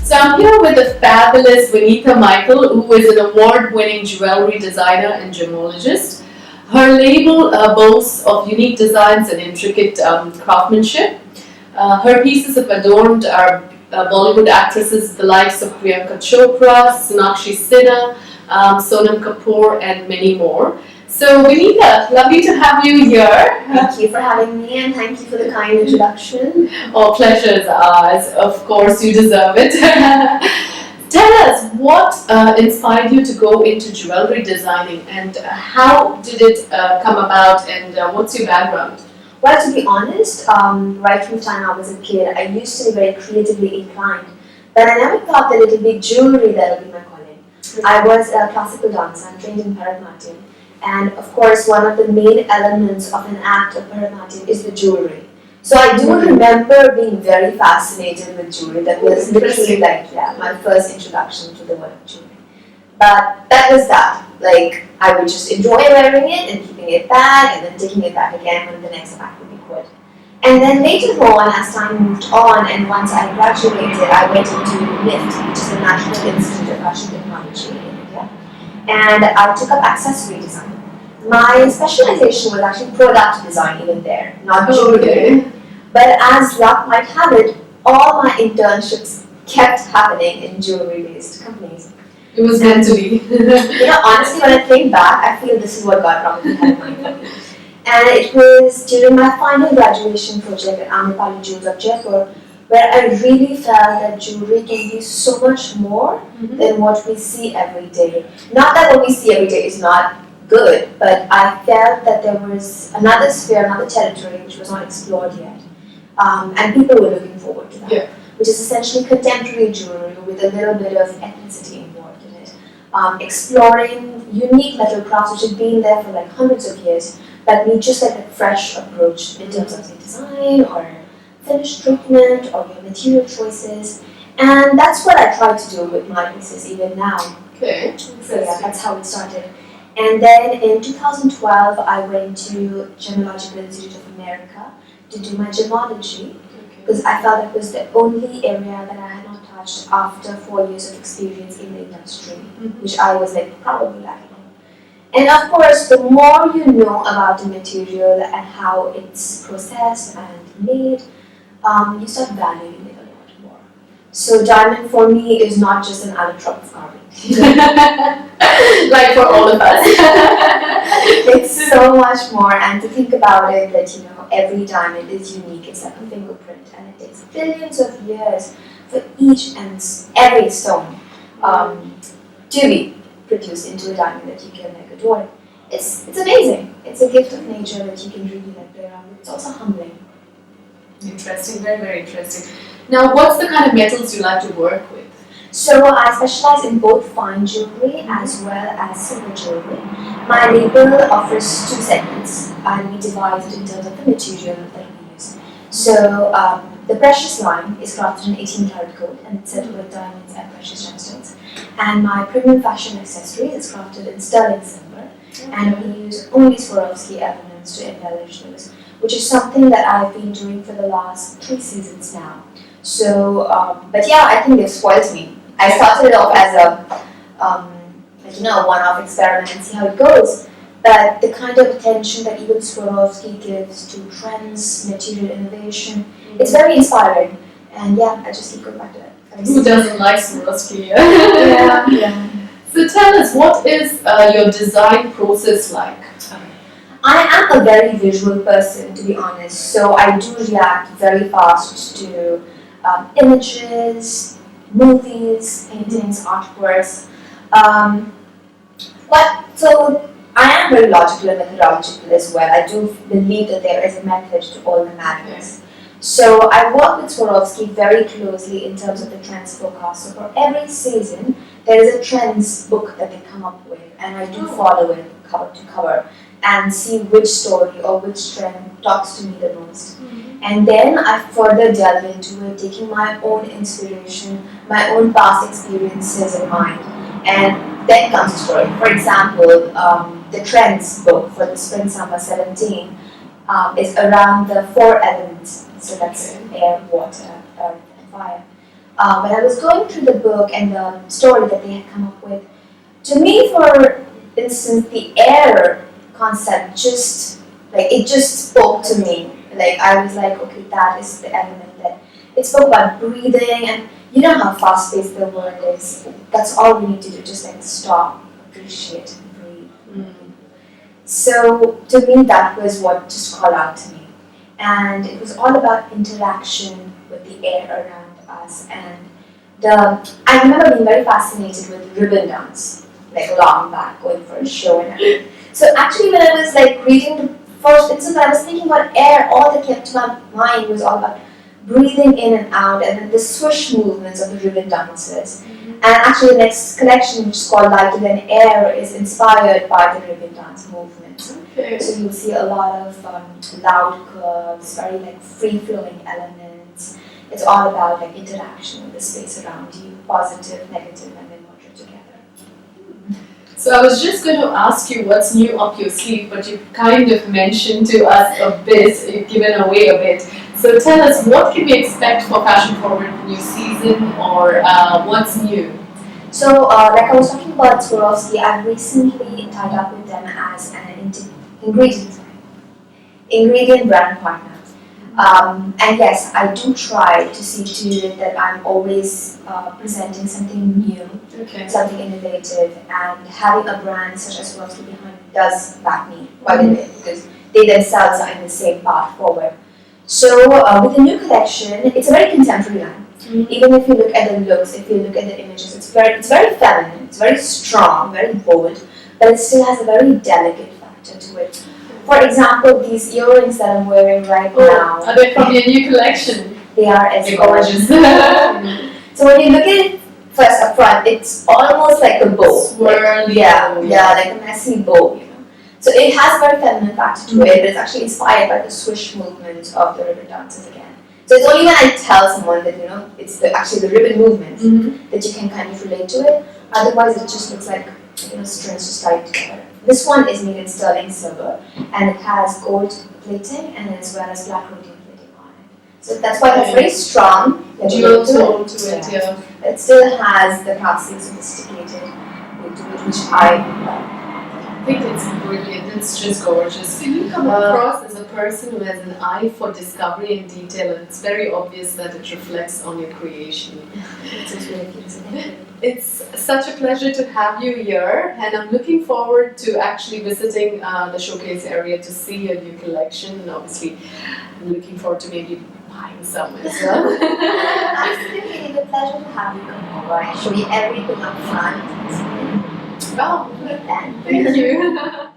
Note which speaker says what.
Speaker 1: So I'm here with the fabulous Vinita Michael, who is an award-winning jewelry designer and gemologist. Her label boasts of unique designs and intricate craftsmanship. Her pieces have adorned our Bollywood actresses, the likes of Priyanka Chopra, Sonakshi Sinha, Sonam Kapoor, and many more. So, Vinita, lovely to have you here.
Speaker 2: Thank you for having me and thank you for the kind introduction.
Speaker 1: Oh, pleasure is ours. Of course, you deserve it. Tell us what inspired you to go into jewelry designing and how did it come about and what's your background?
Speaker 2: Well, to be honest, right from the time I was a kid, I used to be very creatively inclined. But I never thought that it would be jewelry that would be my calling. I was a classical dancer, I'm trained in Bharatanatyam. And of course, one of the main elements of an act of Bharatanatyam is the jewelry. So I do remember being very fascinated with jewelry. That was literally like my first introduction to the world of jewelry. But that was that. Like, I would just enjoy wearing it and keeping it back and then taking it back again when the next act would be good. And then later on, as time moved on and once I graduated, I went into NIFT, which is the National Institute of Fashion Technology in India. And I took up accessory design. My specialization was actually product design even there, not jewelry. But as luck might have it, all my internships kept happening in jewelry-based companies.
Speaker 1: It was meant to be.
Speaker 2: Honestly, when I think back, I feel this is what God probably had in mind for me. And it was during my final graduation project at Amrapali Jewels of Jaipur where I really felt that jewelry can be so much more than what we see every day. Not that what we see every day is not good, but I felt that there was another sphere, another territory which was not explored yet. And people were looking forward to that, which is essentially contemporary jewelry with a little bit of ethnicity involved in it. Exploring unique metal crafts which had been there for like hundreds of years, but need just like a fresh approach in terms of the design or finish treatment or your material choices. And that's what I try to do with my pieces even now.
Speaker 1: Okay.
Speaker 2: So yeah, that's how it started. And then in 2012, I went to Gemological Institute of America to do my gemology because I felt that was the only area that I had not touched after 4 years of experience in the industry, which I was like probably lacking. And of course, the more you know about the material and how it's processed and made, you start valuing it a lot more. So diamond for me is not just an added drop of carbon.
Speaker 1: Like for all of us.
Speaker 2: It's so much more, and to think about it that every diamond is unique. It's like a fingerprint, and it takes billions of years for each and every stone to be produced into a diamond that you can like adore. It's amazing. It's a gift of nature that you can really like play around with. It's also humbling.
Speaker 1: Interesting, very, very interesting. Now, what's the kind of metals you like to work with?
Speaker 2: So I specialize in both fine jewelry as well as silver jewelry. My label offers two segments and we divide it in terms of the material that we use. So the precious line is crafted in 18 karat gold and it's set with diamonds and precious gemstones. And my premium fashion accessories is crafted in sterling silver and we use only Swarovski elements to embellish those, which is something that I've been doing for the last 3 seasons now. So, but yeah, I think they've spoiled me. I started it off as a one-off experiment and see how it goes. But the kind of attention that even Swarovski gives to trends, material innovation, it's very inspiring. And yeah, I just keep going back to it.
Speaker 1: Who doesn't like Swarovski?
Speaker 2: Yeah.
Speaker 1: So tell us, what is your design process like?
Speaker 2: I am a very visual person, to be honest. So I do react very fast to images, movies, paintings, artworks. But so I am very logical and methodological as well. I do believe that there is a method to all the madness. So I work with Swarovski very closely in terms of the trends forecast. So for every season, there is a trends book that they come up with, and I do follow it cover to cover and see which story or which trend talks to me the most. And then I further delve into it, taking my own inspiration, my own past experiences in mind. And then comes the story. For example, the trends book for the Spring Summer 17 is around the 4 elements. So that's air, water, earth, and fire. when I was going through the book and the story that they had come up with, to me, for instance, the air concept just spoke to me. Like I was like, okay, that is the element that it spoke about breathing, and you know how fast-paced the world is. That's all we need to do, just like stop, appreciate, and breathe. So to me, that was what just called out to me, and it was all about interaction with the air around us. And I remember being very fascinated with ribbon dance, like long back, going for a show and everything. So actually, when I was like reading the first instance, I was thinking about air. All that came to my mind was all about breathing in and out, and then the swish movements of the ribbon dances. And actually, the next collection, which is called Lighter Than Air, is inspired by the ribbon dance movement.
Speaker 1: Okay.
Speaker 2: So you'll see a lot of loud curves, very like free-flowing elements. It's all about like interaction with the space around you, positive, negative, and then merge together.
Speaker 1: So I was just going to ask you what's new up your sleeve, but you kind of mentioned to us a bit, you've given away a bit. So tell us, what can we expect for Fashion Forward new season, or what's new?
Speaker 2: So, like I was talking about Swarovski, I've recently tied up with them as an ingredient brand partner. And yes, I do try to see to it that I'm always presenting something new, something innovative, and having a brand such as Swarovski behind it does back me quite a bit, because they themselves are in the same path forward. So with the new collection, it's a very contemporary line. Even if you look at the looks, if you look at the images, it's very feminine, it's very strong, very bold, but it still has a very delicate factor to it. For example, these earrings that I'm wearing right now.
Speaker 1: Are they from your new collection?
Speaker 2: They are as
Speaker 1: gorgeous.
Speaker 2: So when you look at it first up front, it's almost like a bow.
Speaker 1: Swirly.
Speaker 2: Yeah, like a messy bow, you know. So it has a very feminine factor to it, but it's actually inspired by the swish movement of the ribbon dances again. So it's only when I tell someone that, you know, it's actually the ribbon movement that you can kind of relate to it. Otherwise, it just looks like, you know, strings just tied together. This one is made in sterling silver, and it has gold plating and as well as black rhodium plating on it. So that's why it's very strong.
Speaker 1: Dual tone to it, yeah.
Speaker 2: It still has the classy, sophisticated look to it, which I love.
Speaker 1: I think it's brilliant, it's just gorgeous. So you come across as a person who has an eye for discovery and detail, and it's very obvious that it reflects on your creation. It's such a pleasure to have you here, and I'm looking forward to actually visiting the showcase area to see your new collection, and obviously I'm looking forward to maybe buying some as well.
Speaker 2: Absolutely, it's a pleasure to have you come over and show you everything up front.
Speaker 1: Well, thank you.